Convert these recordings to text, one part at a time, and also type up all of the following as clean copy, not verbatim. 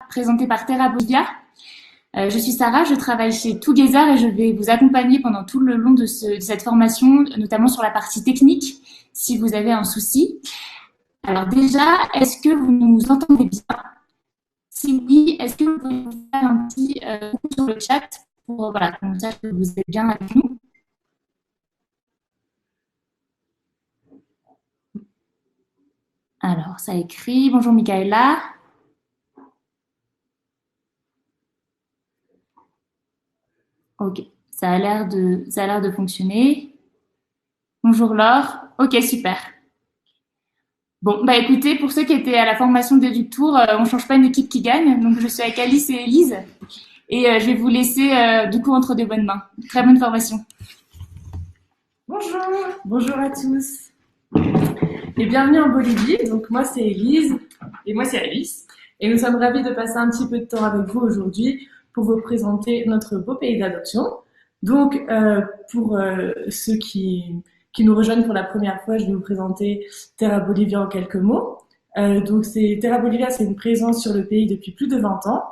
présenté par Terra Bolivia. Je suis Sarah, je travaille chez Together et je vais vous accompagner pendant tout le long de cette formation, notamment sur la partie technique, si vous avez un souci. Alors déjà, est-ce que vous nous entendez bien? Si oui, est-ce que vous pouvez nous faire un petit coucou sur le chat pour voilà, qu'on sache que vous êtes bien avec nous? Alors, ça écrit. Bonjour Michaela. Ok, ça a l'air de fonctionner. Bonjour Laure. Ok, super. Bon, bah écoutez, pour ceux qui étaient à la formation de Dutour, on change pas une équipe qui gagne. Donc je suis avec Alice et Elise et je vais vous laisser du coup entre de bonnes mains. Très bonne formation. Bonjour, bonjour à tous et bienvenue en Bolivie. Donc moi c'est Elise et moi c'est Alice et nous sommes ravis de passer un petit peu de temps avec vous aujourd'hui pour vous présenter notre beau pays d'adoption. Donc pour ceux qui nous rejoignent pour la première fois, je vais vous présenter Terra Bolivia en quelques mots. Donc Terra Bolivia, c'est une présence sur le pays depuis plus de 20 ans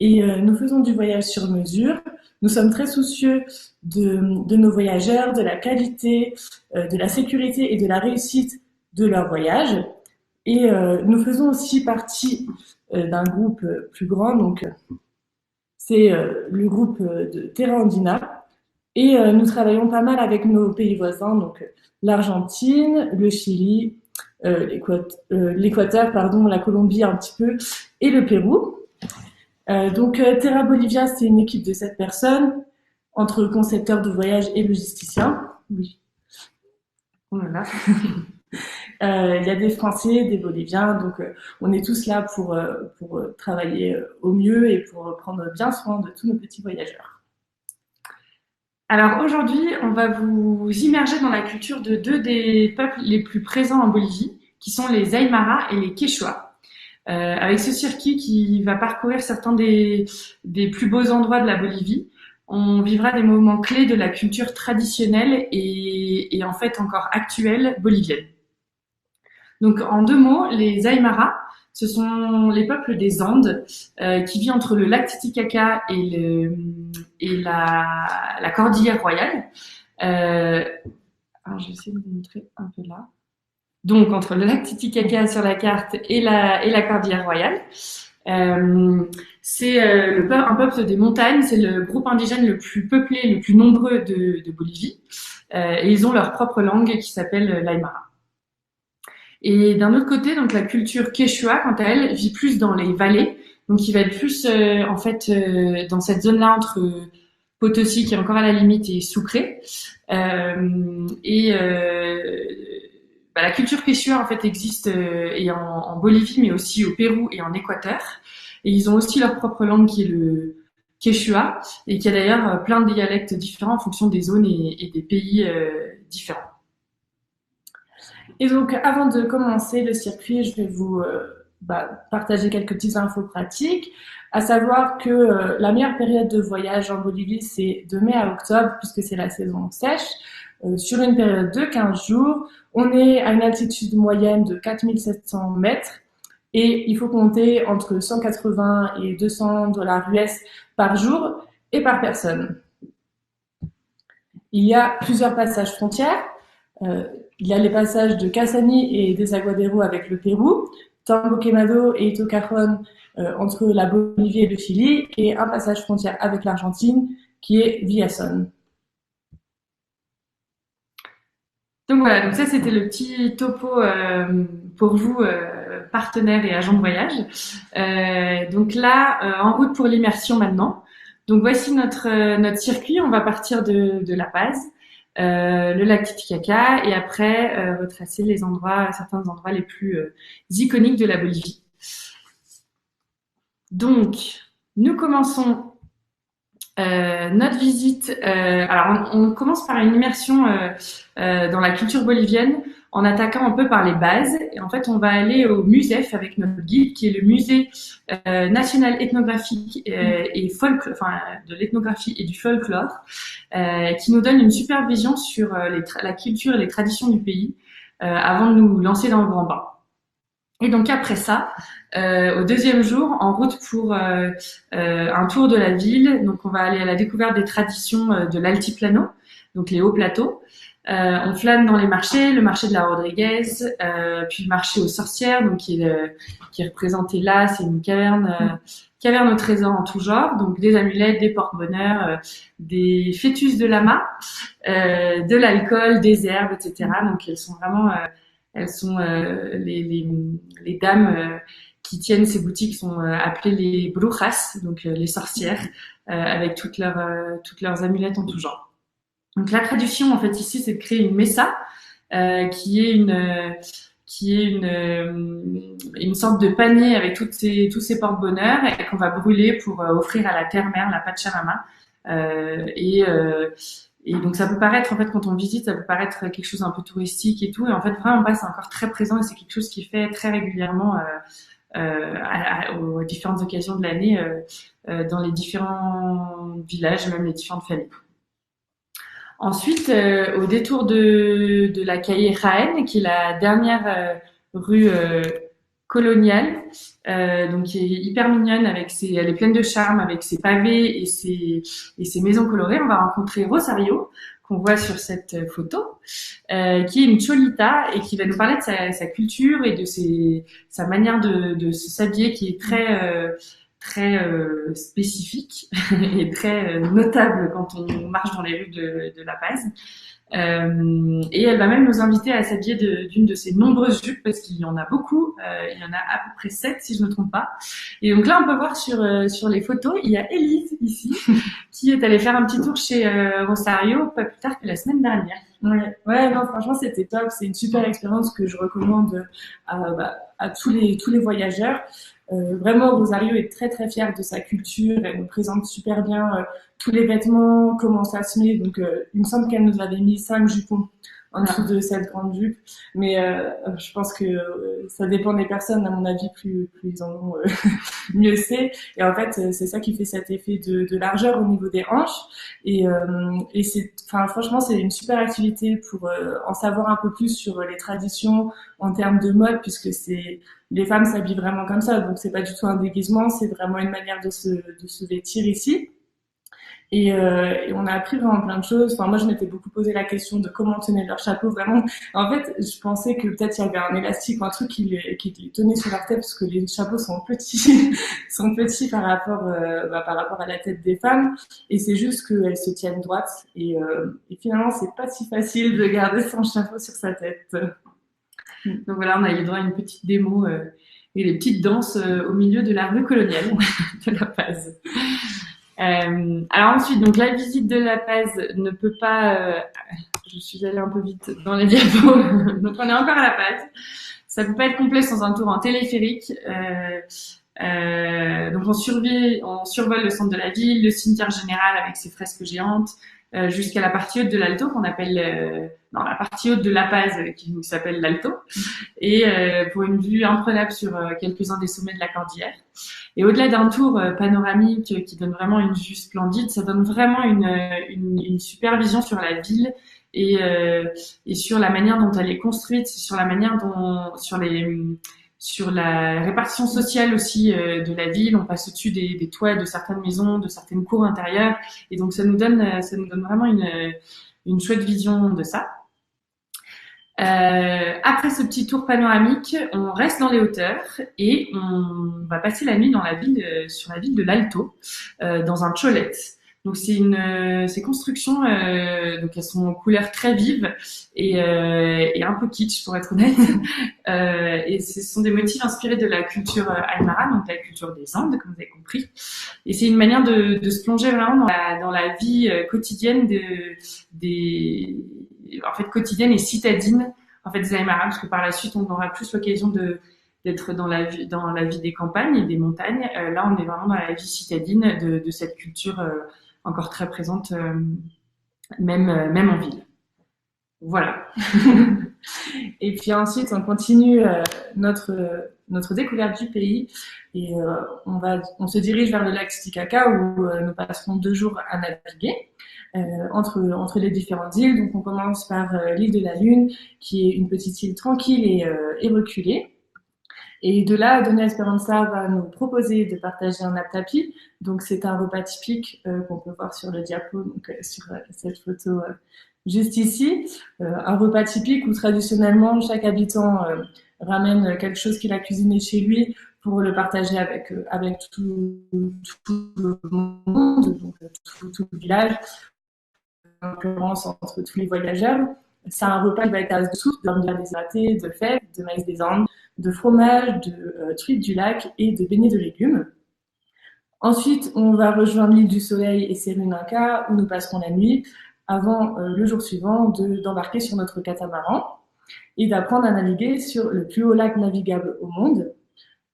et nous faisons du voyage sur mesure. Nous sommes très soucieux de nos voyageurs, de la qualité, de la sécurité et de la réussite de leur voyage. Et nous faisons aussi partie d'un groupe plus grand, donc c'est le groupe de Terra Andina. Et nous travaillons pas mal avec nos pays voisins, donc l'Argentine, le Chili, l'Équateur, pardon, la Colombie un petit peu, et le Pérou. Donc Terra Bolivia, c'est une équipe de 7 personnes, entre concepteurs de voyage et logisticiens. Oui. Voilà. Il y a des Français, des Boliviens, donc on est tous là pour travailler au mieux et pour prendre bien soin de tous nos petits voyageurs. Alors aujourd'hui, on va vous immerger dans la culture de deux des peuples les plus présents en Bolivie, qui sont les Aymara et les Quechua. Avec ce circuit qui va parcourir certains des plus beaux endroits de la Bolivie, on vivra des moments clés de la culture traditionnelle et en fait encore actuelle bolivienne. Donc en 2 mots, les Aymara, ce sont les peuples des Andes qui vivent entre le lac Titicaca et la Cordillère Royale. Alors je vais essayer de vous montrer un peu là. Donc entre le lac Titicaca sur la carte et la Cordillère Royale. C'est un peuple des montagnes, c'est le groupe indigène le plus peuplé, le plus nombreux de Bolivie. Et ils ont leur propre langue qui s'appelle l'Aymara. Et d'un autre côté, donc la culture Quechua, quant à elle, vit plus dans les vallées. Donc il va être plus en fait dans cette zone-là entre Potosi, qui est encore à la limite, et Sucre. La culture Quechua en fait existe et en Bolivie, mais aussi au Pérou et en Équateur. Et ils ont aussi leur propre langue qui est le Quechua et qui a d'ailleurs plein de dialectes différents en fonction des zones et des pays différents. Et donc, avant de commencer le circuit, je vais vous partager quelques petites infos pratiques, à savoir que la meilleure période de voyage en Bolivie, c'est de mai à octobre, puisque c'est la saison sèche, sur une période de 15 jours. On est à une altitude moyenne de 4700 mètres et il faut compter entre 180 et 200 dollars US par jour et par personne. Il y a plusieurs passages frontières. Il y a les passages de Casani et Desaguadero avec le Pérou, Tambo Quemado et Ito Cajon entre la Bolivie et le Chili, et un passage frontière avec l'Argentine qui est Villazón. Donc voilà, donc ça c'était le petit topo pour vous, partenaires et agents de voyage. Donc là, en route pour l'immersion maintenant. Donc voici notre circuit. On va partir de la base, le lac Titicaca, et après retracer certains endroits les plus iconiques de la Bolivie. Donc nous commençons notre visite. Alors on commence par une immersion dans la culture bolivienne en attaquant un peu par les bases. Et en fait, on va aller au MUSEF avec notre guide, qui est le Musée national ethnographique de l'ethnographie et du folklore, qui nous donne une super vision sur la culture et les traditions du pays avant de nous lancer dans le grand bain. Et donc après ça, au deuxième jour, en route pour un tour de la ville. Donc on va aller à la découverte des traditions de l'altiplano, donc les hauts plateaux. On flâne dans les marchés, le marché de la Rodriguez, puis le marché aux sorcières, donc qui est représenté là. C'est une caverne au trésor en tout genre, donc des amulettes, des porte-bonheur, des fœtus de lama, de l'alcool, des herbes, etc. Donc elles sont les dames qui tiennent ces boutiques sont appelées les brujas, donc les sorcières, avec toutes leurs amulettes en tout genre. Donc la traduction en fait ici, c'est de créer une mesa, qui est une sorte de panier avec tous ces porte-bonheur et qu'on va brûler pour offrir à la terre-mère, la Pachamama. Et donc ça peut paraître, en fait, quand on visite, ça peut paraître quelque chose un peu touristique et tout, et en fait vraiment c'est encore très présent et c'est quelque chose qui est fait très régulièrement aux différentes occasions de l'année dans les différents villages, même les différentes familles. Ensuite, au détour de la calle Jaén, qui est la dernière rue coloniale, donc qui est hyper mignonne, elle est pleine de charme avec ses pavés et ses maisons colorées. On va rencontrer Rosario, qu'on voit sur cette photo, qui est une cholita et qui va nous parler de sa culture et de sa manière de s'habiller, qui est très spécifique et très notable quand on marche dans les rues de La Paz. Et elle va même nous inviter à s'habiller d'une de ses nombreuses jupes, parce qu'il y en a beaucoup, il y en a à peu près 7 si je ne me trompe pas. Et donc là on peut voir sur les photos, il y a Élise ici qui est allée faire un petit tour chez Rosario pas plus tard que la semaine dernière. Ouais, non, franchement, c'était top. C'est une super expérience que je recommande à tous les voyageurs. Vraiment, Rosario est très très fière de sa culture. Elle nous présente super bien tous les vêtements, comment ça se met. Donc, il me semble qu'elle nous avait mis 5 jupons en dessous de cette grande jupe. Mais je pense que ça dépend des personnes. À mon avis, plus ils en ont, mieux c'est. Et en fait, c'est ça qui fait cet effet de largeur au niveau des hanches. Et franchement, c'est une super activité pour en savoir un peu plus sur les traditions en termes de mode, puisque les femmes s'habillent vraiment comme ça. Donc, c'est pas du tout un déguisement, c'est vraiment une manière de se vêtir ici. Et on a appris vraiment plein de choses. Enfin, moi, je m'étais beaucoup posé la question de comment tenaient leur chapeau. Vraiment, en fait, je pensais que peut-être il y avait un élastique ou un truc qui les tenait sur leur tête, parce que les chapeaux sont petits, par rapport à la tête des femmes. Et c'est juste qu'elles se tiennent droites. Et finalement, c'est pas si facile de garder son chapeau sur sa tête. Donc voilà, on a eu le droit à une petite démo et des petites danses au milieu de la rue coloniale de La Paz. Alors ensuite, donc la visite de La Paz ne peut pas. Je suis allée un peu vite dans les diapos, donc on est encore à La Paz. Ça peut pas être complet sans un tour en téléphérique. Donc on survole le centre de la ville, le cimetière général avec ses fresques géantes, jusqu'à la partie haute de l'Alto qu'on appelle la partie haute de La Paz qui s'appelle l'Alto, et pour une vue imprenable sur quelques-uns des sommets de la cordillère. Et au-delà d'un tour panoramique qui donne vraiment une vue splendide, ça donne vraiment une super vision sur la ville et sur la manière dont elle est construite, sur la manière dont sur la répartition sociale aussi de la ville. On passe au-dessus des toits de certaines maisons, de certaines cours intérieures, et donc ça nous donne vraiment une chouette vision de ça. Après ce petit tour panoramique, on reste dans les hauteurs et on va passer la nuit sur la ville de l'Alto, dans un cholet. Donc ces constructions, donc elles sont aux couleurs très vives et un peu kitsch pour être honnête. Et ce sont des motifs inspirés de la culture aymara, donc la culture des Andes, comme vous avez compris. Et c'est une manière de se plonger vraiment dans la vie quotidienne quotidienne et citadine des Aymara, parce que par la suite on aura plus l'occasion d'être dans la vie des campagnes et des montagnes. Là on est vraiment dans la vie citadine de cette culture encore très présente, même en ville. Voilà. Et puis ensuite, on continue notre découverte du pays et on se dirige vers le lac Titicaca où nous passerons 2 jours à naviguer entre les différentes îles. Donc on commence par l'île de la Lune, qui est une petite île tranquille et reculée. Et de là, Doña Esperanza va nous proposer de partager un aptapi. Donc, c'est un repas typique qu'on peut voir sur le diapo, donc sur cette photo juste ici. Un repas typique où traditionnellement, chaque habitant ramène quelque chose qu'il a cuisiné chez lui pour le partager avec tout le monde, donc tout le village, en l'occurrence entre tous les voyageurs. C'est un repas qui va être à base de soupe, d'amande déshydraté, de fèves, de maïs des Andes, de fromage, de truites du lac et de beignets de légumes. Ensuite, on va rejoindre l'île du Soleil et Serenaka où nous passerons la nuit avant le jour suivant d'embarquer sur notre catamaran et d'apprendre à naviguer sur le plus haut lac navigable au monde.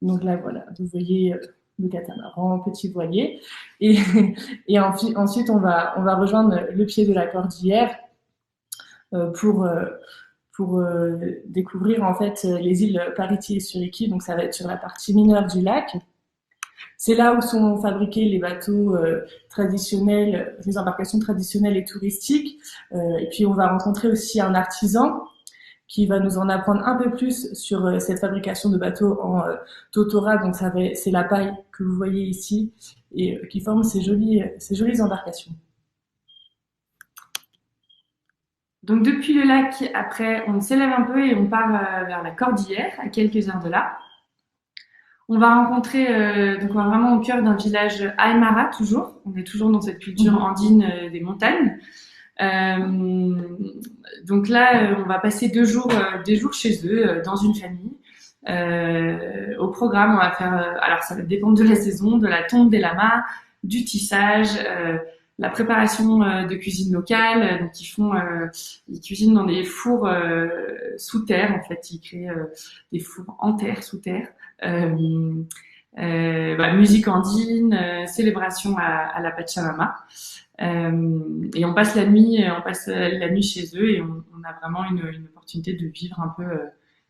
Donc là, voilà, vous voyez le catamaran, petit voilier. Et ensuite, on va rejoindre le pied de la cordillère pour découvrir en fait les îles Pariti et Suriki. Donc ça va être sur la partie mineure du lac. C'est là où sont fabriqués les bateaux traditionnels, les embarcations traditionnelles et touristiques. Et puis on va rencontrer aussi un artisan qui va nous en apprendre un peu plus sur cette fabrication de bateaux en totora. Donc c'est la paille que vous voyez ici et qui forme ces jolies embarcations. Donc depuis le lac, après, on s'élève un peu et on part vers la cordillère, à quelques heures de là. On va rencontrer, donc on va vraiment au cœur d'un village Aymara toujours. On est toujours dans cette culture andine des montagnes. Donc là, on va passer des jours chez eux, dans une famille. Au programme, on va faire, alors ça va dépendre de la saison, de la tonte des lamas, du tissage, la préparation de cuisine locale. Donc ils cuisinent dans des fours sous terre. En fait, ils créent des fours en terre, sous terre. Musique andine, célébration à la Pachamama. Et on passe la nuit chez eux et on a vraiment une opportunité de vivre un peu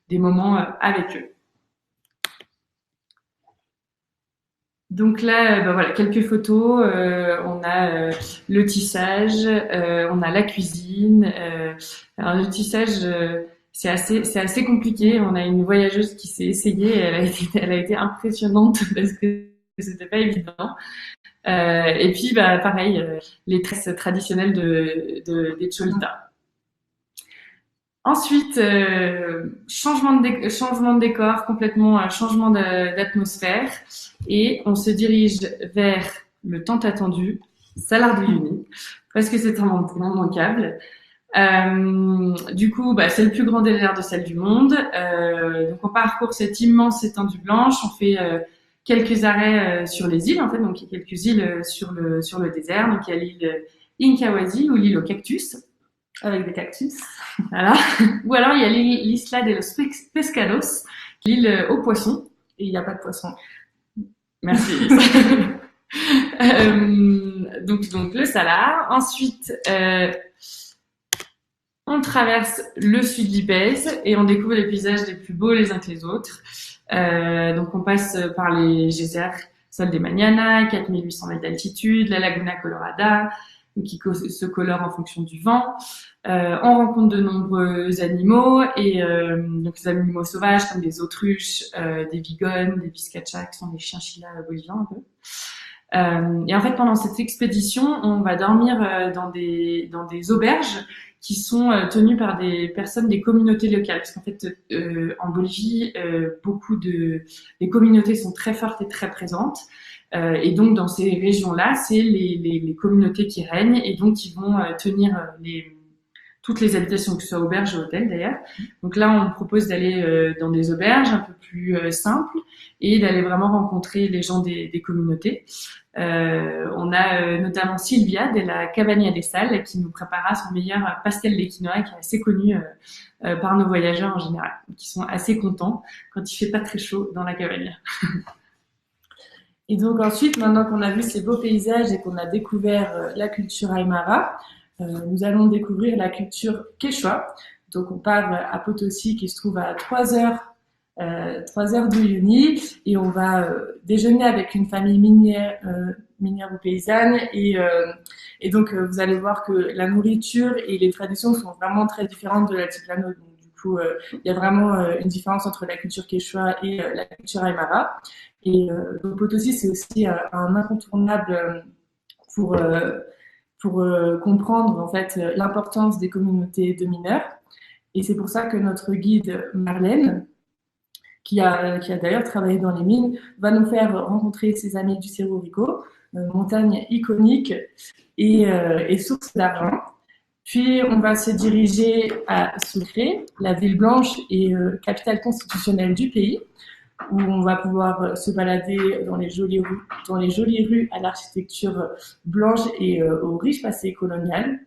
des moments avec eux. Donc là, voilà, quelques photos. On a le tissage, on a la cuisine. Alors le tissage, c'est assez compliqué. On a une voyageuse qui s'est essayée. Elle a été impressionnante parce que c'était pas évident. Et puis, pareil, les tresses traditionnelles des Cholita. Ensuite, changement de décor, complètement changement d'atmosphère, et on se dirige vers le tant attendu Salar de Uyuni, parce que c'est un moment immanquable. Du coup, c'est le plus grand désert de sel du monde. Donc on parcourt cette immense étendue blanche, on fait quelques arrêts sur les îles, en fait. Donc il y a quelques îles sur le désert. Donc il y a l'île Incahuasi ou l'île aux cactus. Avec des cactus. Voilà. Ou alors il y a l'Isla de los Pescados, l'île aux poissons. Et il n'y a pas de poissons. Merci. Donc le Salar. Ensuite, on traverse le sud de l'Ipèze et on découvre les paysages les plus beaux les uns que les autres. Donc on passe par les geysers Sol de Mañana, 4800 mètres d'altitude, la Laguna Colorada, qui se colore en fonction du vent. On rencontre de nombreux animaux et donc des animaux sauvages comme des autruches, des bigones, des biscachas qui sont des chinchillas boliviens un peu. Et en fait, pendant cette expédition, on va dormir dans des auberges qui sont tenues par des personnes des communautés locales. Parce qu'en fait, en Bolivie, les communautés sont très fortes et très présentes. Et donc, dans ces régions-là, c'est les communautés qui règnent et donc ils vont tenir toutes les habitations, que ce soit auberges ou hôtels d'ailleurs. Donc là, on propose d'aller dans des auberges un peu plus simples et d'aller vraiment rencontrer les gens des communautés. On a notamment Sylvia de la Cabaña des Salles qui nous préparera son meilleur pastel de quinoa qui est assez connu par nos voyageurs en général, qui sont assez contents quand il fait pas très chaud dans la cabaña. Et donc ensuite, maintenant qu'on a vu ces beaux paysages et qu'on a découvert la culture Aymara, nous allons découvrir la culture Quechua. Donc on part à Potosi qui se trouve à 3 heures d'Uyuni et on va déjeuner avec une famille minière ou paysanne et donc vous allez voir que la nourriture et les traditions sont vraiment très différentes de l'altiplano. Donc du coup, il y a vraiment une différence entre la culture quechua et la culture aymara. Et donc Potosi, c'est aussi un incontournable pour comprendre en fait l'importance des communautés de mineurs. Et c'est pour ça que notre guide Marlène, qui a d'ailleurs travaillé dans les mines, va nous faire rencontrer ses amis du Cerro Rico, montagne iconique et source d'argent. Puis on va se diriger à Sucre, la ville blanche et capitale constitutionnelle du pays, où on va pouvoir se balader dans les jolies rues à l'architecture blanche et au riche passé colonial.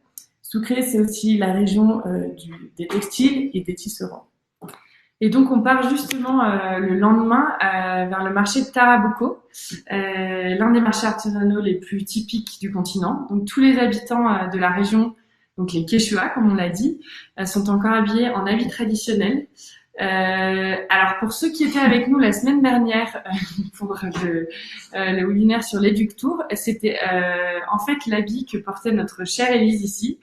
Sucre, c'est aussi la région des textiles et des tisserands. Et donc, on part justement le lendemain vers le marché de Tarabuco, l'un des marchés artisanaux les plus typiques du continent. Donc, tous les habitants de la région, donc les Quechua, comme on l'a dit, sont encore habillés en habits traditionnels. Alors, pour ceux qui étaient avec nous la semaine dernière pour le webinaire sur l'Éductour, c'était en fait l'habit que portait notre chère Élise ici.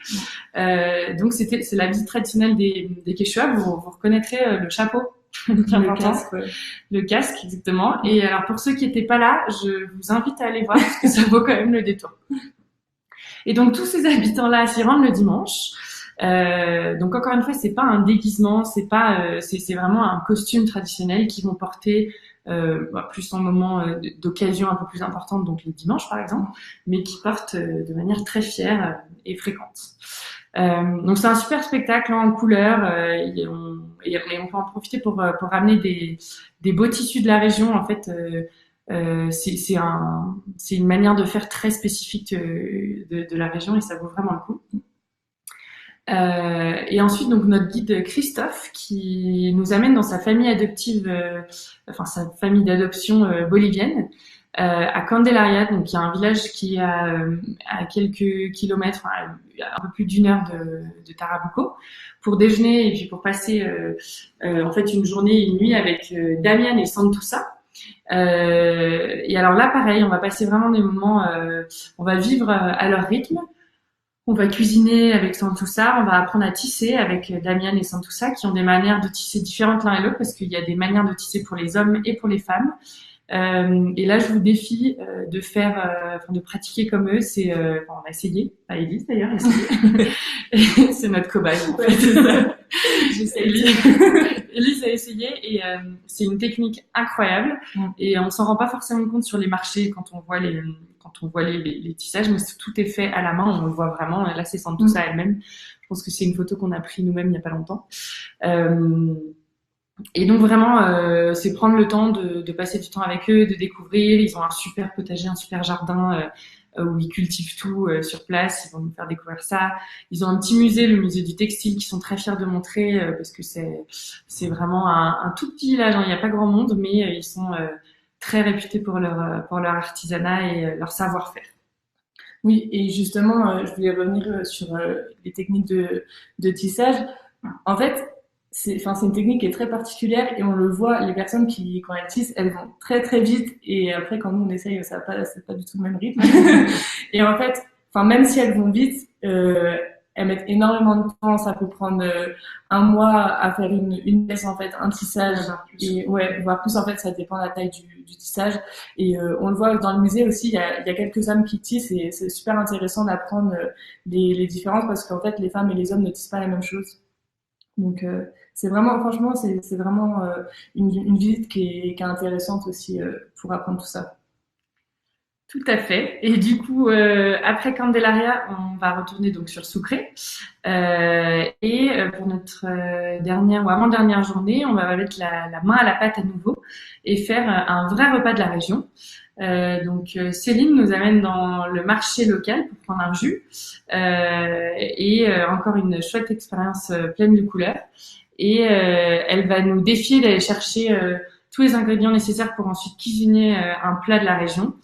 Donc, c'est l'habit traditionnel des Quechua. Vous reconnaîtrez le chapeau. Le casque, ouais. Le casque, exactement. Et alors, pour ceux qui n'étaient pas là, je vous invite à aller voir parce que ça vaut quand même le détour. Et donc, tous ces habitants-là s'y rendent le dimanche. Donc encore une fois, c'est pas un déguisement, c'est vraiment un costume traditionnel qu'ils vont porter plus en moment d'occasion un peu plus importante, donc les dimanches par exemple, mais qui portent de manière très fière et fréquente. Donc c'est un super spectacle en couleurs et on peut en profiter pour ramener des beaux tissus de la région. En fait, c'est une manière de faire très spécifique de la région et ça vaut vraiment le coup. Et ensuite, donc notre guide Christophe qui nous amène dans sa famille adoptive, sa famille d'adoption bolivienne, à Candelaria, donc il y a un village qui est à quelques kilomètres, un peu plus d'1 heure de Tarabuco, pour déjeuner et puis pour passer en fait une journée et une nuit avec Damian et Santusa. Et alors là, pareil, on va passer vraiment des moments, on va vivre à leur rythme. On va cuisiner avec Santusa, on va apprendre à tisser avec Damian et Santusa qui ont des manières de tisser différentes l'un et l'autre parce qu'il y a des manières de tisser pour les hommes et pour les femmes. Et là, je vous défie de faire, de pratiquer comme eux. On va essayer, pas Élise d'ailleurs, essayer. C'est notre cobaye. En fait, c'est ça. Élise a essayé et c'est une technique incroyable et on s'en rend pas forcément compte sur les marchés quand on voit les tissages, mais tout est fait à la main, on le voit vraiment. Là, c'est Santusa elle-même. Je pense que c'est une photo qu'on a prise nous-mêmes il n'y a pas longtemps. Et donc vraiment, c'est prendre le temps de passer du temps avec eux, de découvrir. Ils ont un super potager, un super jardin où ils cultivent tout sur place. Ils vont nous faire découvrir ça. Ils ont un petit musée, le musée du textile, qu'ils sont très fiers de montrer parce que c'est vraiment un tout petit village. Il n'y a pas grand monde, mais ils sont très réputés pour leur artisanat et leur savoir-faire. Oui, et justement, je voulais revenir sur les techniques de tissage. En fait, c'est une technique qui est très particulière et on le voit, les personnes quand elles tissent, elles vont très très vite et après quand nous on essaye, c'est pas du tout le même rythme. Et en fait, même si elles vont vite, elles mettent énormément de temps. Ça peut prendre 1 mois à faire une pièce en fait, un tissage. Et ouais, voire plus en fait, ça dépend de la taille du tissage. Et on le voit dans le musée aussi, il y a quelques hommes qui tissent et c'est super intéressant d'apprendre les différences parce qu'en fait, les femmes et les hommes ne tissent pas la même chose. Donc c'est vraiment, franchement, c'est vraiment une visite qui est intéressante aussi pour apprendre tout ça. Tout à fait. Et du coup, après Candelaria, on va retourner donc sur Sucre. Et pour notre dernière ou avant-dernière journée, on va mettre la main à la pâte à nouveau et faire un vrai repas de la région. Donc Céline nous amène dans le marché local pour prendre un jus et encore une chouette expérience pleine de couleurs. Et elle va nous défier d'aller chercher tous les ingrédients nécessaires pour ensuite cuisiner un plat de la région.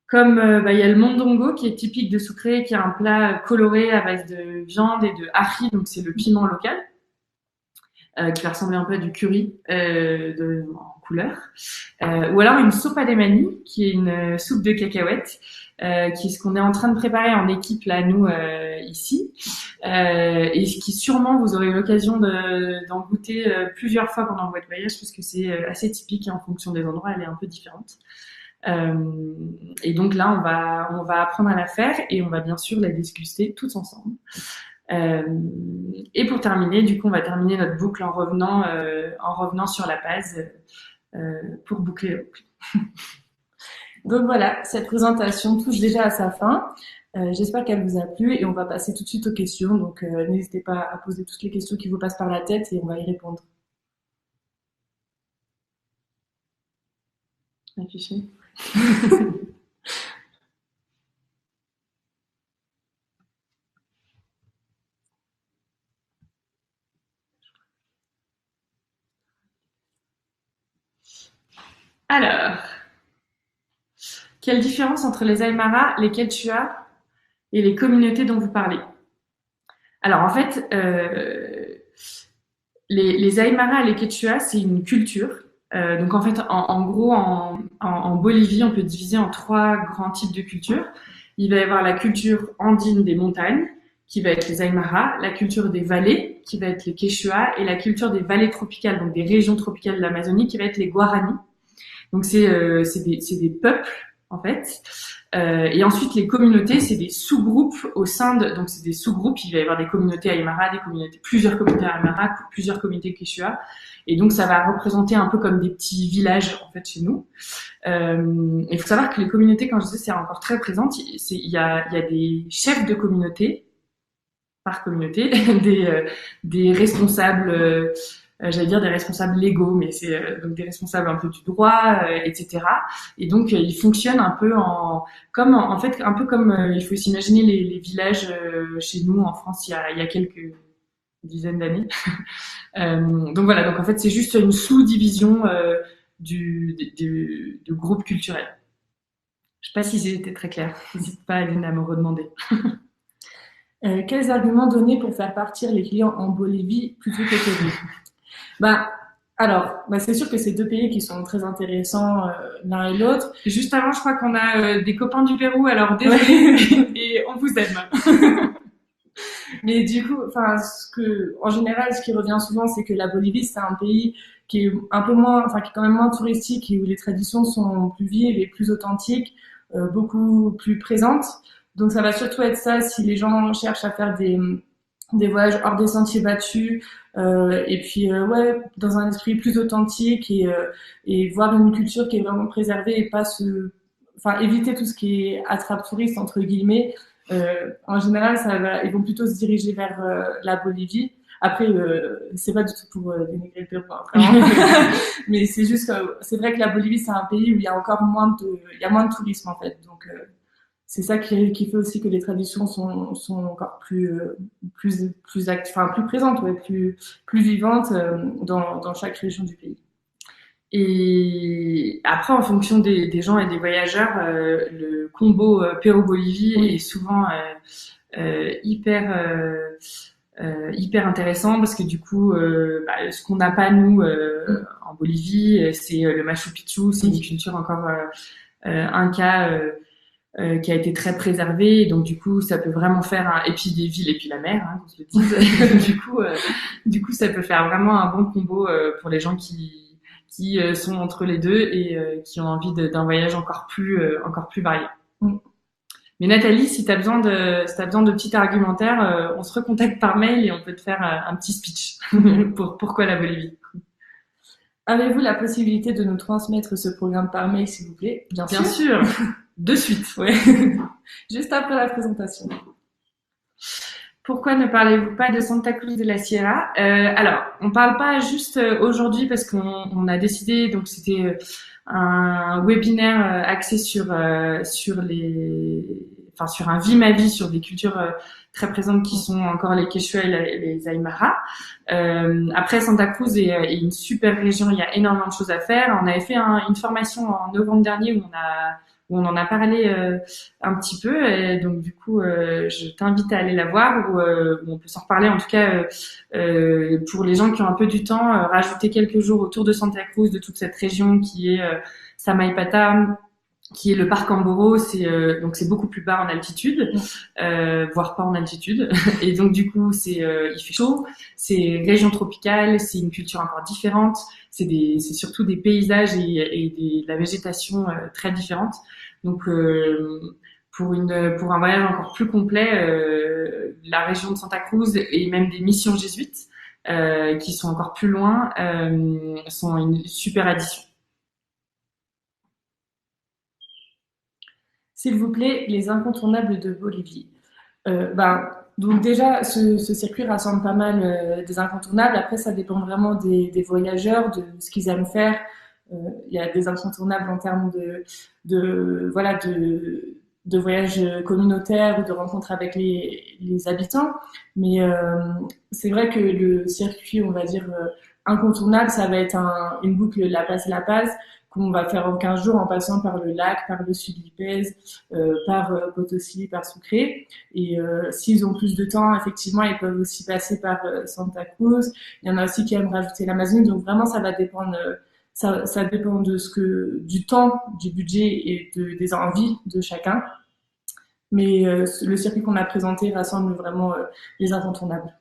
Comme il y a le mondongo qui est typique de Sucre, qui est un plat coloré à base de viande et de ají, donc c'est le piment local. qui va ressembler un peu à du curry en couleur. Ou alors une sopa de mani, qui est une soupe de cacahuètes, qui est ce qu'on est en train de préparer en équipe là, nous, ici. Et qui sûrement vous aurez l'occasion d'en goûter plusieurs fois pendant votre voyage, parce que c'est assez typique et en fonction des endroits, elle est un peu différente. Et donc là, on va apprendre à la faire et on va bien sûr la déguster tous ensemble. Et pour terminer, du coup, on va terminer notre boucle en revenant sur la base pour boucler la boucle. Donc voilà, cette présentation touche déjà à sa fin. J'espère qu'elle vous a plu et on va passer tout de suite aux questions. Donc n'hésitez pas à poser toutes les questions qui vous passent par la tête et on va y répondre. Affiché. Alors, quelle différence entre les Aymara, les Quechua et les communautés dont vous parlez? Alors en fait, les Aymara et les Quechua, c'est une culture. Donc en fait, en gros, en Bolivie, on peut diviser en 3 grands types de cultures. Il va y avoir la culture andine des montagnes, qui va être les Aymara, la culture des vallées, qui va être les Quechua, et la culture des vallées tropicales, donc des régions tropicales de l'Amazonie, qui va être les Guarani. Donc c'est des peuples en fait. Et ensuite les communautés, c'est des sous-groupes au sein de, donc c'est des sous-groupes. Il va y avoir des communautés Aymara, plusieurs communautés Aymara, plusieurs communautés Quechua. Et donc ça va représenter un peu comme des petits villages en fait chez nous. Il faut savoir que les communautés, quand je disais, c'est encore très présent. Il y a des chefs de communauté par communauté, des responsables. J'allais dire des responsables légaux, mais c'est donc des responsables un peu du droit, etc. Et donc ils fonctionnent un peu en fait un peu comme il faut s'imaginer les villages chez nous en France il y a quelques dizaines d'années. Donc voilà, donc en fait c'est juste une sous-division du groupe culturel. Je sais pas si j'ai été très claire. N'hésite pas Aline à me redemander. Quels arguments donner pour faire partir les clients en Bolivie plutôt qu'au Pérou? C'est sûr que c'est 2 pays qui sont très intéressants l'un et l'autre. Juste avant, je crois qu'on a des copains du Pérou, alors désolé, et on vous aime. Mais du coup, en général, ce qui revient souvent, c'est que la Bolivie, c'est un pays qui est un peu moins, qui est quand même moins touristique et où les traditions sont plus vives et plus authentiques, beaucoup plus présentes. Donc ça va surtout être ça si les gens cherchent à faire des voyages hors des sentiers battus, et puis dans un esprit plus authentique et voir une culture qui est vraiment préservée et pas éviter tout ce qui est attrape touriste entre guillemets. En général, ils vont plutôt se diriger vers la Bolivie. Après, c'est pas du tout pour dénigrer le Pérou, hein, mais c'est juste que c'est vrai que la Bolivie c'est un pays où il y a encore moins de tourisme en fait. Donc c'est ça qui fait aussi que les traditions sont encore plus présentes, plus vivantes dans chaque région du pays. Et après, en fonction des gens et des voyageurs, le combo Pérou-Bolivie est souvent hyper intéressant parce que du coup, ce qu'on n'a pas nous en Bolivie, c'est le Machu Picchu, c'est une culture encore inca. Qui a été très préservée, et donc du coup ça peut vraiment faire et puis des villes et puis la mer, hein, qu'on se le dise. du coup ça peut faire vraiment un bon combo pour les gens qui sont entre les deux et qui ont envie d'un voyage encore plus varié. Mais Nathalie, si t'as besoin de petits argumentaires, on se recontacte par mail et on peut te faire un petit speech pour pourquoi la Bolivie. Avez-vous la possibilité de nous transmettre ce programme par mail, s'il vous plaît? Bien sûr. De suite, ouais. Juste après la présentation. Pourquoi ne parlez-vous pas de Santa Cruz de la Sierra? Alors, on parle pas juste aujourd'hui parce qu'on a décidé, donc c'était un webinaire axé sur un vie ma vie sur des cultures très présentes qui sont encore les Quechua et les Aymara. Après, Santa Cruz est une super région, il y a énormément de choses à faire. On avait fait une formation en novembre dernier où où on en a parlé un petit peu. Et donc du coup, je t'invite à aller la voir, où on peut s'en reparler. En tout cas, pour les gens qui ont un peu du temps, rajouter quelques jours autour de Santa Cruz, de toute cette région qui est Samaipata, qui est le parc Amboro. Donc c'est beaucoup plus bas en altitude, voire pas en altitude. Et donc du coup, il fait chaud, c'est région tropicale, c'est une culture encore différente, c'est surtout des paysages et de la végétation très différente. Donc pour un voyage encore plus complet, la région de Santa Cruz et même des missions jésuites qui sont encore plus loin sont une super addition. S'il vous plaît, les incontournables de Bolivie. Donc déjà, ce circuit rassemble pas mal des incontournables. Après, ça dépend vraiment des voyageurs, de ce qu'ils aiment faire. Il y a des incontournables en termes de voyages communautaires ou de rencontres avec les habitants. Mais c'est vrai que le circuit, on va dire, incontournable, ça va être une boucle La Paz, qu'on va faire en 15 jours en passant par le lac, par le sud Lipez, par Potosí, par Sucre. Et s'ils ont plus de temps, effectivement, ils peuvent aussi passer par Santa Cruz. Il y en a aussi qui aiment rajouter l'Amazonie. Donc vraiment, ça va dépendre, ça dépend du temps, du budget et des envies de chacun. Mais le circuit qu'on a présenté rassemble vraiment les incontournables.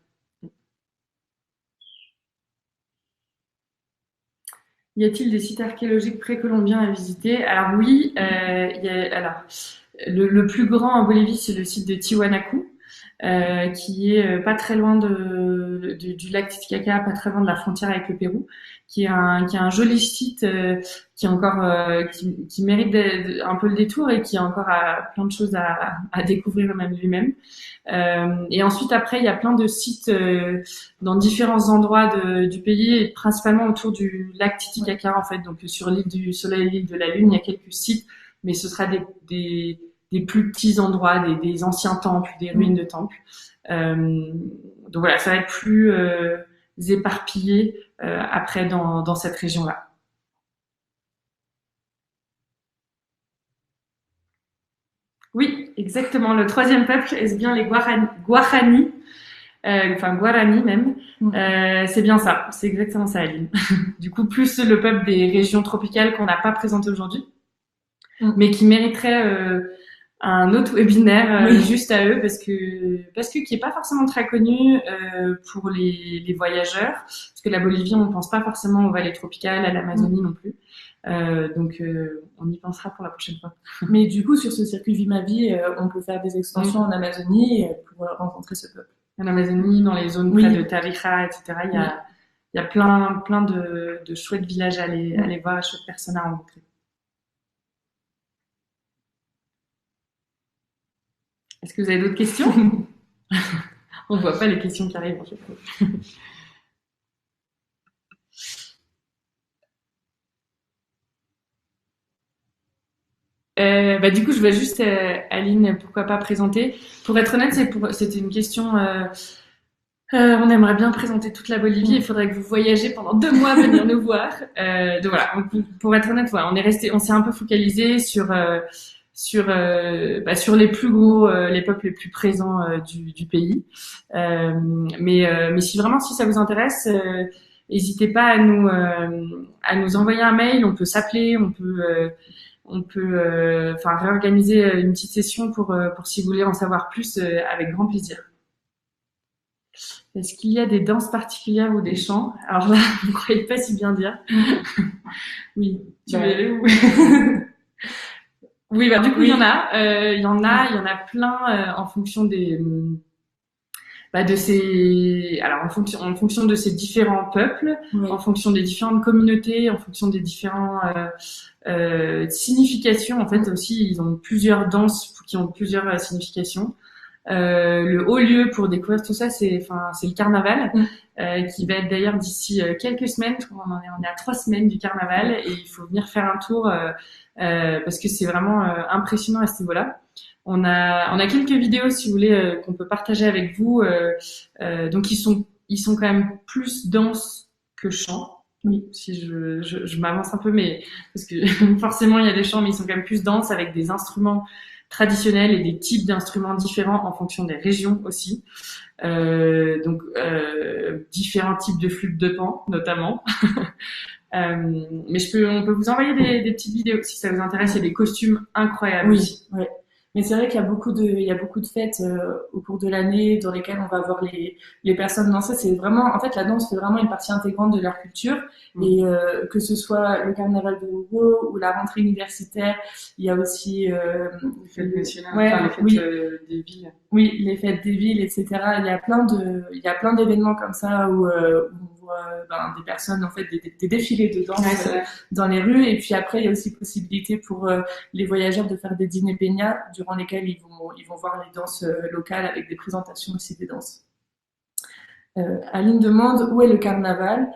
Y a-t-il des sites archéologiques précolombiens à visiter? Alors oui, le plus grand en Bolivie, c'est le site de Tiwanaku, qui est pas très loin du lac Titicaca, pas très loin de la frontière avec le Pérou, qui est un joli site qui est encore qui mérite un peu le détour et qui a encore plein de choses à découvrir même lui-même. Et ensuite après il y a plein de sites dans différents endroits du pays et principalement autour du lac Titicaca en fait. Donc sur l'île du Soleil et l'île de la Lune, il y a quelques sites, mais ce sera des plus petits endroits, des anciens temples, des ruines de temples. Donc voilà, ça va être plus éparpillé après dans cette région-là. Oui, exactement. Le troisième peuple, est-ce bien les Guarani, enfin Guarani même. C'est bien ça, c'est exactement ça, Aline. Du coup, plus le peuple des régions tropicales qu'on n'a pas présenté aujourd'hui, mais qui mériterait un autre webinaire juste à eux parce que qui est pas forcément très connu pour les voyageurs, parce que la Bolivie on pense pas forcément aux vallées tropicales, à l'Amazonie non plus. Donc on y pensera pour la prochaine fois. Mais du coup sur ce circuit Vie ma vie, on peut faire des extensions en Amazonie pour rencontrer ce peuple. En Amazonie, dans les zones près de Tarija, etc. Il y a plein de chouettes villages à aller voir, chouettes personnes à rencontrer. Est-ce que vous avez d'autres questions? On ne voit pas les questions qui arrivent en fait. Du coup, je vais juste, Aline, pourquoi pas présenter. Pour être honnête, c'était une question. On aimerait bien présenter toute la Bolivie. Il faudrait que vous voyagez pendant 2 mois venir nous voir. Donc voilà. Pour être honnête, voilà, on s'est un peu focalisé sur les plus gros, les peuples les plus présents du pays. Mais si ça vous intéresse, n'hésitez pas à nous envoyer un mail. On peut s'appeler, on peut réorganiser une petite session pour si vous voulez en savoir plus avec grand plaisir. Est-ce qu'il y a des danses particulières ou des chants? Alors là, vous ne croyez pas si bien dire. Oui. Oui, du coup, il y en a plein en fonction en fonction de ces différents peuples, en fonction des différentes communautés, en fonction des différents significations. En fait, aussi, ils ont plusieurs danses qui ont plusieurs significations. Le haut lieu pour découvrir tout ça, c'est le carnaval, qui va être d'ailleurs d'ici quelques semaines. Je crois qu'on est à 3 semaines du carnaval et il faut venir faire un tour parce que c'est vraiment impressionnant à ce niveau-là. On a quelques vidéos si vous voulez qu'on peut partager avec vous. Donc ils sont quand même plus danse que chant. Oui. Si je m'avance un peu, mais parce que forcément il y a des chants, mais ils sont quand même plus denses avec des instruments traditionnels et des types d'instruments différents en fonction des régions aussi. Donc différents types de flûtes de pan notamment. Mais on peut vous envoyer des petites vidéos si ça vous intéresse. Il y a des costumes incroyables aussi. Ouais. Mais c'est vrai qu'il y a beaucoup de fêtes au cours de l'année dans lesquelles on va voir les personnes danser. C'est vraiment, en fait, la danse fait vraiment une partie intégrante de leur culture. Et que ce soit le carnaval de Hugo ou la rentrée universitaire, il y a aussi Les fêtes nationales, ouais, enfin, les fêtes oui, des villes. oui, les fêtes des villes, etc. Il y a plein d'événements comme ça où on voit des personnes en fait des défilés de danse Ouais, c'est vrai. dans les rues. Et puis après, il y a aussi possibilité pour les voyageurs de faire des dîners peña durant lesquels ils vont voir les danses locales avec des présentations aussi des danses. Aline demande où est le carnaval.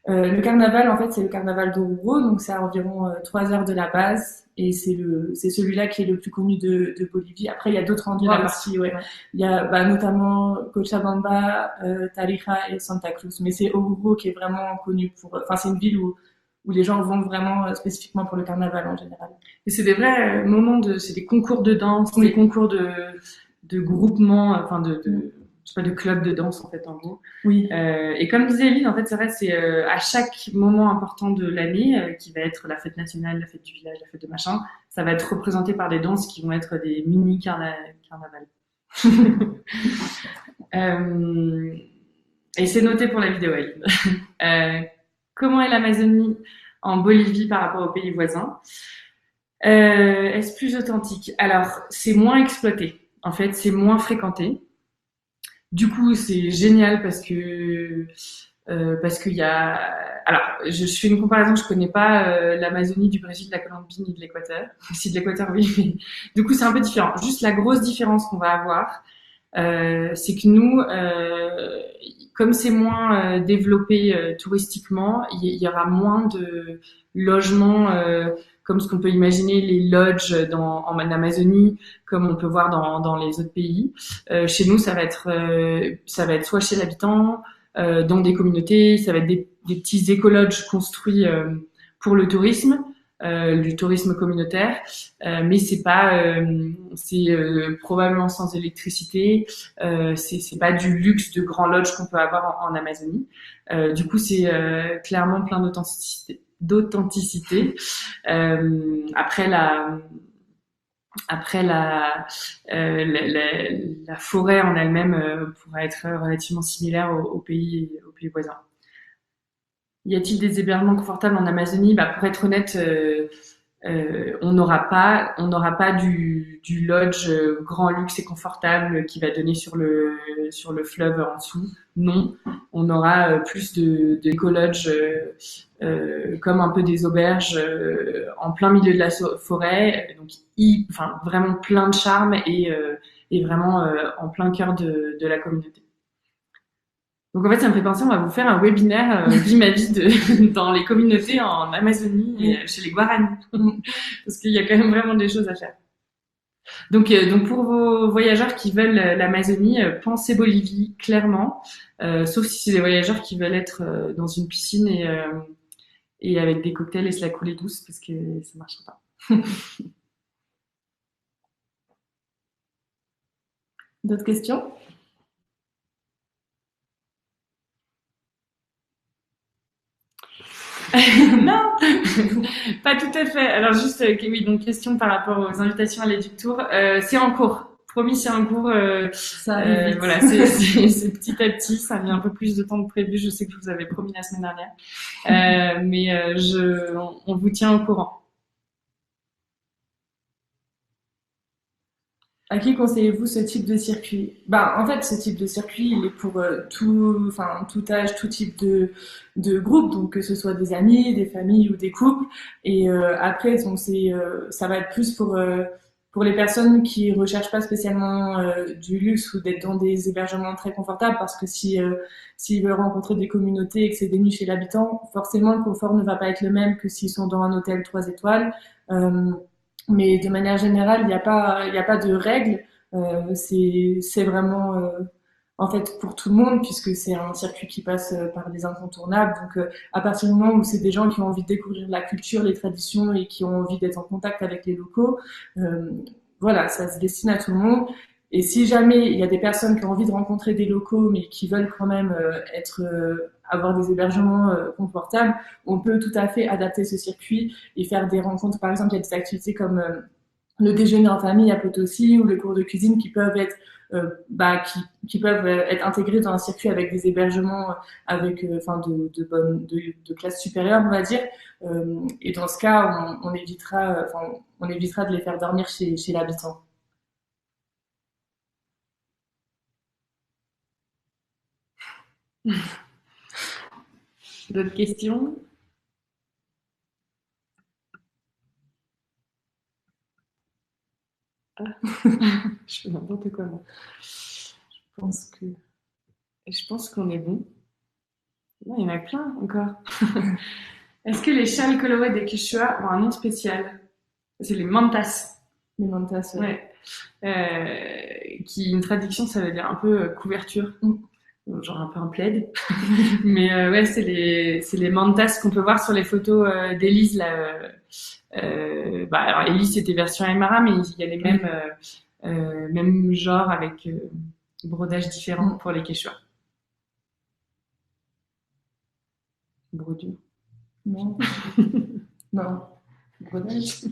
Le carnaval, en fait, c'est le carnaval d'Oruro, donc c'est à environ 3 heures de la base, et c'est celui-là qui est le plus connu de Bolivie. Après, il y a d'autres endroits aussi, ouais. Il y a notamment Cochabamba, Tarija et Santa Cruz, mais c'est Oruro qui est vraiment connu enfin, c'est une ville où les gens vont vraiment spécifiquement pour le carnaval en général. Et c'est des vrais c'est des concours de danse, des concours de groupement, enfin je sais pas, de club de danse en fait en gros. Oui. Et comme disait Eline, en fait c'est vrai, c'est à chaque moment important de l'année, qui va être la fête nationale, la fête du village, la fête de machin, ça va être représenté par des danses qui vont être des mini carnavals. Et c'est noté pour la vidéo, Eline. Comment est l'Amazonie en Bolivie par rapport aux pays voisins? Est-ce plus authentique? Alors, c'est moins exploité. En fait, c'est moins fréquenté. Du coup, c'est génial parce qu'il y a. Alors, je fais une comparaison. Je connais pas l'Amazonie du Brésil, de la Colombie ni de l'Équateur. Si de l'Équateur, oui. Mais du coup, c'est un peu différent. Juste la grosse différence qu'on va avoir, c'est que nous, comme c'est moins développé touristiquement, il y aura moins de logements comme ce qu'on peut imaginer les lodges en Amazonie, comme on peut voir dans les autres pays. Chez nous, ça va être soit chez l'habitant, dans des communautés, ça va être des petits écolodges construits pour le tourisme. Du tourisme communautaire, mais c'est probablement sans électricité, c'est pas du luxe de grands lodges qu'on peut avoir en Amazonie. Du coup, c'est clairement plein d'authenticité. Après la forêt en elle-même pourrait être relativement similaire aux pays voisins. Y a-t-il des hébergements confortables en Amazonie? Pour être honnête, on n'aura pas du lodge grand luxe et confortable qui va donner sur le fleuve en dessous. Non, on aura plus de éco-lodge comme un peu des auberges en plein milieu de la forêt, donc enfin vraiment plein de charme et vraiment en plein cœur de la communauté. Donc en fait, ça me fait penser, on va vous faire un webinaire vie ma vie dans les communautés en Amazonie et chez les Guaranis, parce qu'il y a quand même vraiment des choses à faire. Donc pour vos voyageurs qui veulent l'Amazonie, pensez Bolivie clairement, sauf si c'est des voyageurs qui veulent être dans une piscine et avec des cocktails et se la couler douce, parce que ça marchera pas. D'autres questions? Non, pas tout à fait. Alors juste, oui, donc question par rapport aux invitations à l'Educ Tour. C'est en cours. Promis, c'est en cours. Ça arrive vite. Voilà, c'est petit à petit. Ça a mis un peu plus de temps que prévu. Je sais que je vous avais promis la semaine dernière, mais on vous tient au courant. À qui conseillez-vous ce type de circuit? En fait, ce type de circuit, il est pour tout âge, tout type de groupe, donc que ce soit des amis, des familles ou des couples. Et après, donc ça va être plus pour les personnes qui recherchent pas spécialement du luxe ou d'être dans des hébergements très confortables, parce que s'ils veulent rencontrer des communautés et que c'est des nuits chez l'habitant, forcément le confort ne va pas être le même que s'ils sont dans un hôtel 3 étoiles. Mais de manière générale, il n'y a pas de règles. C'est vraiment en fait pour tout le monde puisque c'est un circuit qui passe par des incontournables. Donc à partir du moment où c'est des gens qui ont envie de découvrir la culture, les traditions et qui ont envie d'être en contact avec les locaux, voilà, ça se destine à tout le monde. Et si jamais il y a des personnes qui ont envie de rencontrer des locaux mais qui veulent quand même avoir des hébergements confortables, on peut tout à fait adapter ce circuit et faire des rencontres. Par exemple, il y a des activités comme le déjeuner en famille à Potosi ou le cours de cuisine qui peuvent être qui peuvent être intégrés dans un circuit avec des hébergements avec de classe supérieure, on va dire. Et dans ce cas, on évitera de les faire dormir chez l'habitant. D'autres questions? Ah. Je fais n'importe quoi, moi. Je pense qu'on est bon. Non, il y en a plein encore. Est-ce que les châles colorés des Quechua ont un nom spécial? C'est les mantas. Les mantas, ouais. Qui, une traduction, ça veut dire un peu couverture. Genre un peu un plaid. Mais ouais, c'est les mantas qu'on peut voir sur les photos d'Élise là. Alors Élise c'était version Aymara, mais il y a les mêmes genres avec brodages différents pour les Quechua. Brodure. Non. Non. Brodage.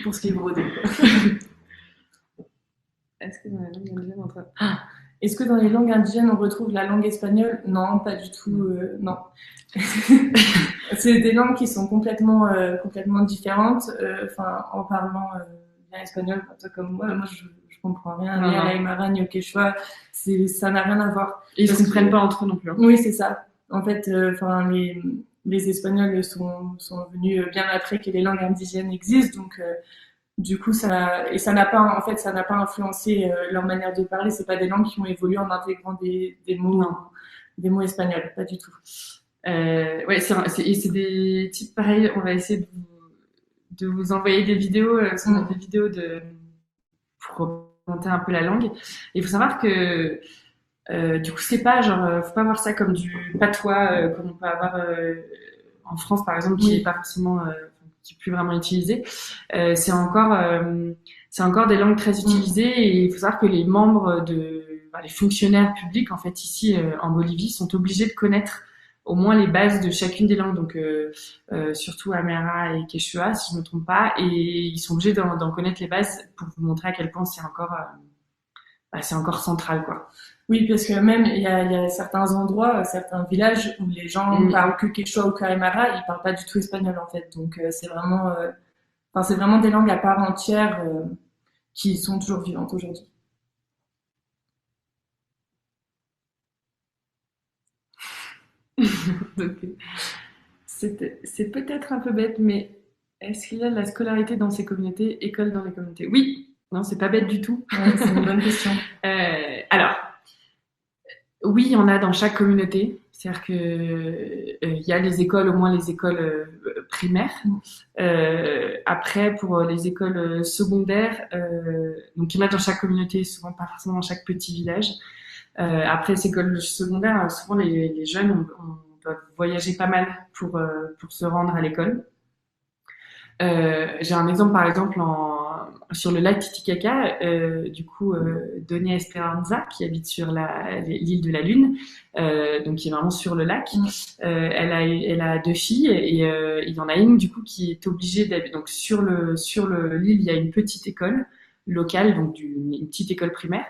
Pour ce qui est brodé. Est-ce que dans la langue indigène Est-ce que dans les langues indigènes on retrouve la langue espagnole? Non, pas du tout. Non. C'est des langues qui sont complètement différentes. En parlant bien espagnol, comme moi je comprends rien ni à l'Aymara ni au Quechua. Ça n'a rien à voir. Et ils se comprennent pas entre eux non plus. Hein. Oui, c'est ça. En fait, les Espagnols sont venus bien après que les langues indigènes existent, donc du coup ça n'a pas influencé leur manière de parler. C'est pas des langues qui ont évolué en intégrant des mots espagnols, pas du tout. Ouais, c'est des types pareils. On va essayer de vous envoyer des vidéos, des vidéos pour remonter un peu la langue. Et il faut savoir que du coup, c'est pas genre, faut pas voir ça comme du patois comme on peut avoir en France par exemple, qui est pas forcément, qui est plus vraiment utilisé. C'est encore des langues très utilisées et il faut savoir que les membres les fonctionnaires publics en fait ici en Bolivie sont obligés de connaître au moins les bases de chacune des langues, donc surtout Aymara et Quechua si je me trompe pas, et ils sont obligés d'en connaître les bases pour vous montrer à quel point c'est encore central quoi. Oui, parce que même il y a certains endroits, certains villages où les gens parlent que Quechua ou Aymara, ils parlent pas du tout espagnol en fait. Donc c'est vraiment des langues à part entière qui sont toujours vivantes aujourd'hui. Donc, c'est peut-être un peu bête, mais est-ce qu'il y a de la scolarité dans ces communautés, école dans les communautés? Oui. Non, c'est pas bête du tout. Ouais, c'est une bonne question. Alors, oui, il y en a dans chaque communauté. C'est-à-dire que il y a les écoles, au moins les écoles primaires. Après, pour les écoles secondaires, donc il y en a dans chaque communauté, souvent pas forcément dans chaque petit village. Après ces écoles secondaires, souvent les jeunes on doit voyager pas mal pour se rendre à l'école. J'ai un exemple par exemple sur le lac Titicaca, Doña Esperanza qui habite sur l'île de la Lune, donc qui est vraiment sur le lac. Elle a 2 filles et il y en a une du coup qui est obligée d'habiter. Donc sur l'île il y a une petite école locale, donc une petite école primaire.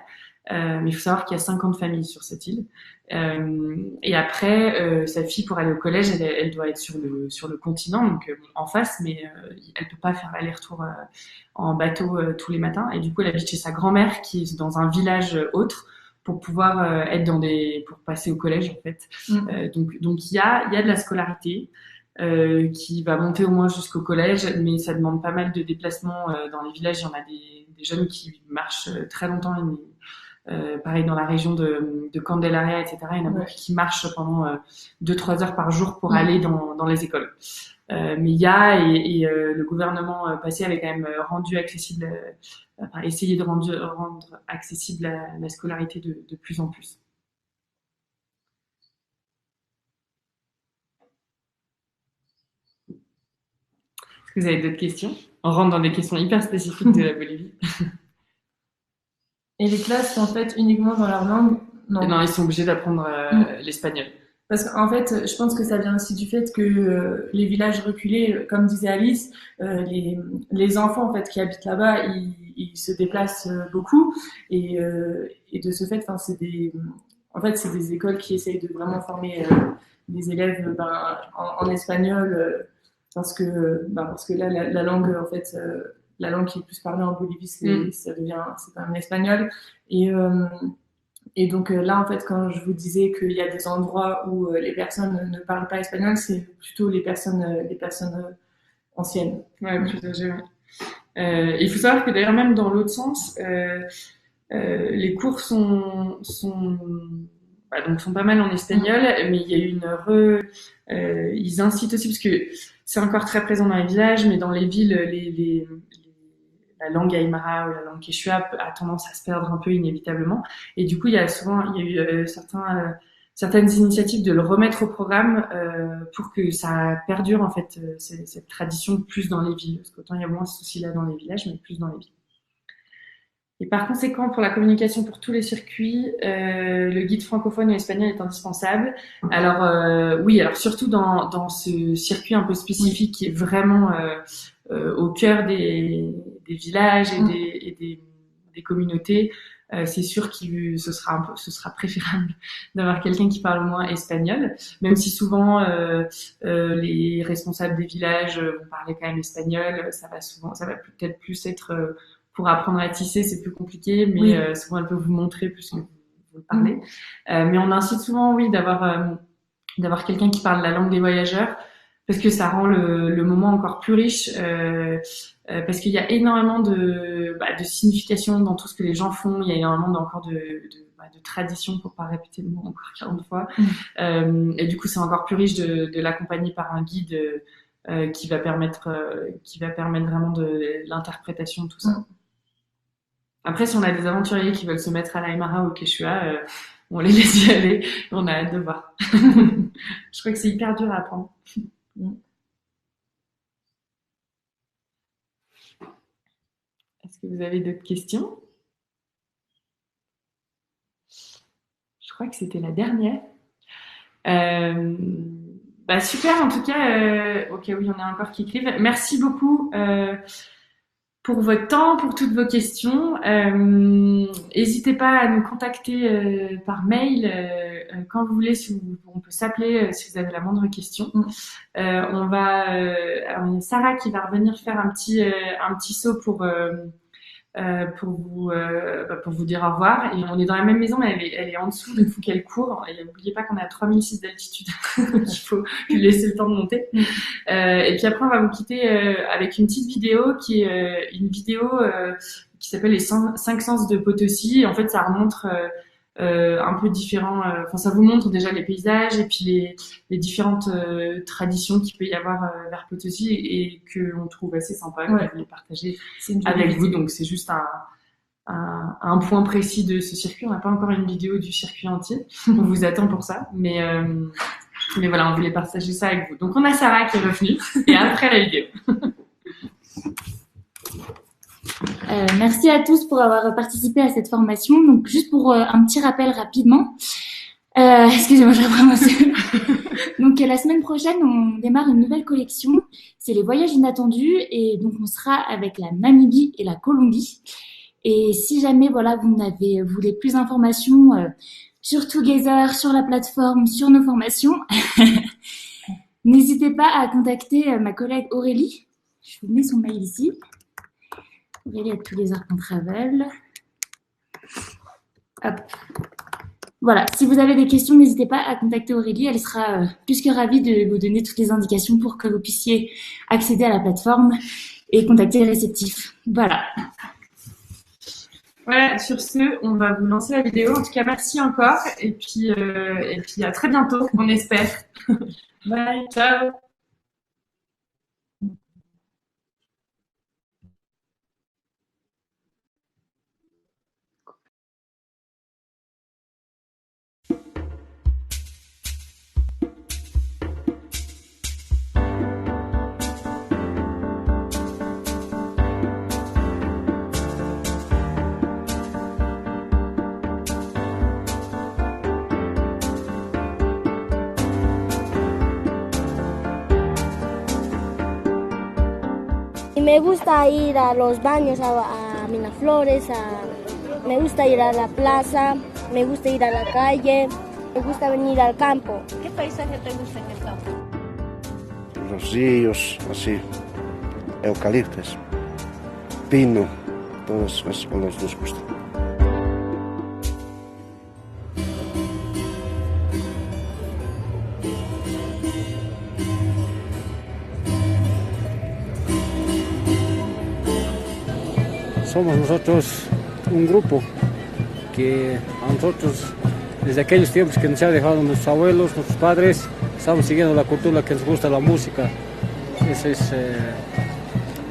Mais il faut savoir qu'il y a 50 familles sur cette île. Et après, sa fille, pour aller au collège, elle doit être sur le continent, donc en face, mais elle peut pas faire aller-retour en bateau tous les matins. Et du coup, elle habite chez sa grand-mère, qui est dans un village autre, pour pouvoir être pour passer au collège, en fait. Donc il y a de la scolarité. Qui va monter au moins jusqu'au collège, mais ça demande pas mal de déplacements dans les villages. Il y en a des jeunes qui marchent très longtemps pareil dans la région de Candelaria, etc. Il y en a beaucoup qui marchent pendant 2-3 heures par jour pour aller dans les écoles. Mais il y a le gouvernement passé avait quand même rendu accessible, essayé de rendre accessible la scolarité de plus en plus. Est-ce que vous avez d'autres questions? On rentre dans des questions hyper spécifiques de la Bolivie. Et les classes sont faites uniquement dans leur langue? Non, ils sont obligés d'apprendre l'espagnol. Parce qu'en fait, je pense que ça vient aussi du fait que les villages reculés, comme disait Alice, les enfants en fait qui habitent là-bas, ils se déplacent beaucoup et de ce fait, c'est des écoles qui essayent de vraiment former des élèves en espagnol parce que là la langue en fait la langue qui est plus parlée en Bolivie c'est quand même l'espagnol et donc là, en fait, quand je vous disais qu'il y a des endroits où les personnes ne parlent pas espagnol, c'est plutôt les personnes anciennes. Ouais, plus âgées. Il faut savoir que d'ailleurs, même dans l'autre sens, les cours sont pas mal en espagnol, mais il y a eu ils incitent aussi parce que c'est encore très présent dans les villages, mais dans les villes, la langue aymara ou la langue quechua a tendance à se perdre un peu inévitablement. Et du coup, il y a eu certaines initiatives de le remettre au programme pour que ça perdure en fait cette tradition plus dans les villes. Parce qu'autant il y a moins ce souci-là dans les villages, mais plus dans les villes. Et par conséquent, pour la communication pour tous les circuits, le guide francophone et espagnol est indispensable. Alors oui, alors surtout dans ce circuit un peu spécifique qui est vraiment au cœur des villages et des communautés, c'est sûr que ce sera préférable d'avoir quelqu'un qui parle au moins espagnol, même si souvent les responsables des villages vont parler quand même espagnol. Ça va peut-être plus être pour apprendre à tisser, c'est plus compliqué, mais souvent elle peut vous montrer plus que vous le parlez. Mais on incite souvent, oui, d'avoir quelqu'un qui parle la langue des voyageurs, parce que ça rend le moment encore plus riche, parce qu'il y a énormément de signification dans tout ce que les gens font. Il y a énormément encore de traditions, pour pas répéter le mot encore 40 fois. Et du coup, c'est encore plus riche de l'accompagner par un guide qui va permettre vraiment de l'interprétation de tout ça. Après, si on a des aventuriers qui veulent se mettre à l'Aymara ou au Quechua, on les laisse y aller. On a hâte de voir. Je crois que c'est hyper dur à apprendre. Est-ce que vous avez d'autres questions? Je crois que c'était la dernière. Super, en tout cas, au cas où il y en a encore qui écrivent. Merci beaucoup pour votre temps, pour toutes vos questions. N'hésitez pas à nous contacter par mail quand vous voulez. On peut s'appeler si vous avez la moindre question. Alors il y a Sarah qui va revenir faire un petit saut pour vous dire au revoir. Et on est dans la même maison, mais elle est en dessous, donc il faut qu'elle court. Et n'oubliez pas qu'on est à 3006 d'altitude, donc il faut lui laisser le temps de monter. Et puis après, on va vous quitter avec une petite vidéo qui est une vidéo qui s'appelle les 5 sens de Potosí. Et en fait, ça remontre un peu différents. Ça vous montre déjà les paysages et puis les différentes traditions qu'il peut y avoir vers Potosí et que on trouve assez sympa de les partager avec vous. Donc c'est juste un point précis de ce circuit. On n'a pas encore une vidéo du circuit entier. On vous attend pour ça, mais voilà, on voulait partager ça avec vous. Donc on a Sarah qui est revenue et après la vidéo. Merci à tous pour avoir participé à cette formation. Donc, juste pour un petit rappel rapidement. Excusez-moi, je reprends mon seul. Donc, la semaine prochaine, on démarre une nouvelle collection. C'est les voyages inattendus. Et donc, on sera avec la Namibie et la Colombie. Et si jamais, voilà, vous voulez plus d'informations sur Together, sur la plateforme, sur nos formations, n'hésitez pas à contacter ma collègue Aurélie. Je vous mets son mail ici. Aurélie à Together.travel. Hop. Voilà, si vous avez des questions, n'hésitez pas à contacter Aurélie. Elle sera plus que ravie de vous donner toutes les indications pour que vous puissiez accéder à la plateforme et contacter les réceptifs. Voilà. Voilà, sur ce, on va vous lancer la vidéo. En tout cas, merci encore. Et puis à très bientôt, on espère. Bye, ciao. Y me gusta ir a los baños, a Miraflores, me gusta ir a la plaza, me gusta ir a la calle, me gusta venir al campo. ¿Qué paisaje te gusta en el campo? Los ríos, así, eucaliptos, pino, todos esos colores nos gustan. Somos nosotros un grupo que a nosotros, desde aquellos tiempos que nos han dejado nuestros abuelos, nuestros padres, estamos siguiendo la cultura que nos gusta, la música. Esa es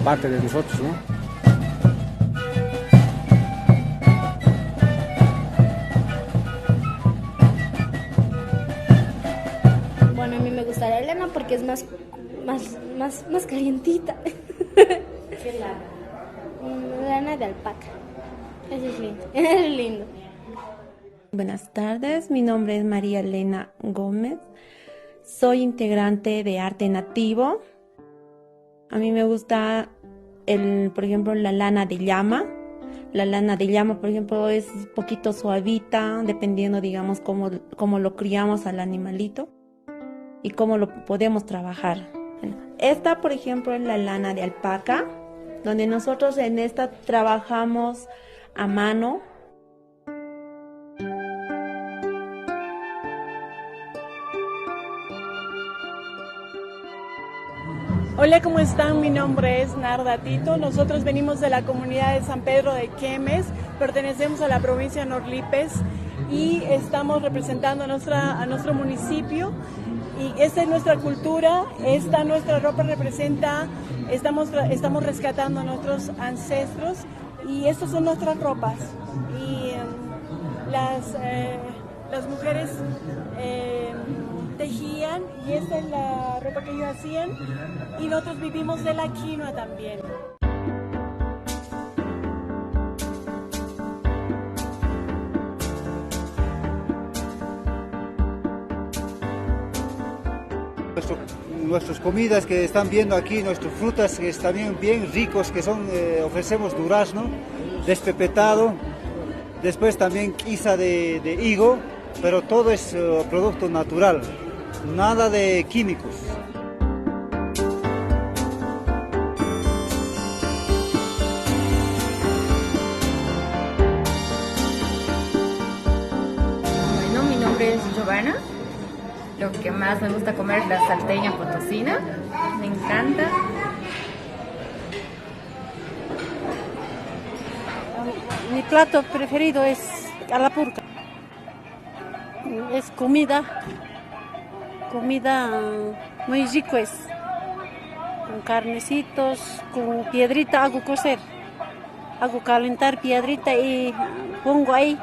parte de nosotros, ¿no? Bueno, a mí me gusta la lana porque es más calientita. ¿Qué lana? Lana de alpaca. Eso es lindo. Es lindo. Buenas tardes, mi nombre es María Elena Gómez. Soy integrante de Arte Nativo. A mí me gusta, por ejemplo, la lana de llama. La lana de llama, por ejemplo, es un poquito suavita, dependiendo, digamos, cómo lo criamos al animalito y cómo lo podemos trabajar. Esta, por ejemplo, es la lana de alpaca, donde nosotros en esta trabajamos a mano. Hola, ¿cómo están? Mi nombre es Narda Tito. Nosotros venimos de la comunidad de San Pedro de Quemes, pertenecemos a la provincia de Norlipes y estamos representando a nuestro municipio. Y esta es nuestra cultura, nuestra ropa representa, estamos rescatando a nuestros ancestros y estas son nuestras ropas. Y las mujeres tejían y esta es la ropa que ellos hacían y nosotros vivimos de la quinoa también. Nuestras comidas que están viendo aquí, nuestras frutas que están bien ricos, que son, ofrecemos durazno, despepetado, después también quizá de higo, pero todo es producto natural, nada de químicos. Bueno, mi nombre es Giovanna. Lo que más me gusta comer es la salteña potosina, me encanta. Mi plato preferido es alapurca. Es comida muy rico es. Con carnecitos, con piedrita hago cocer. Hago calentar piedrita y pongo ahí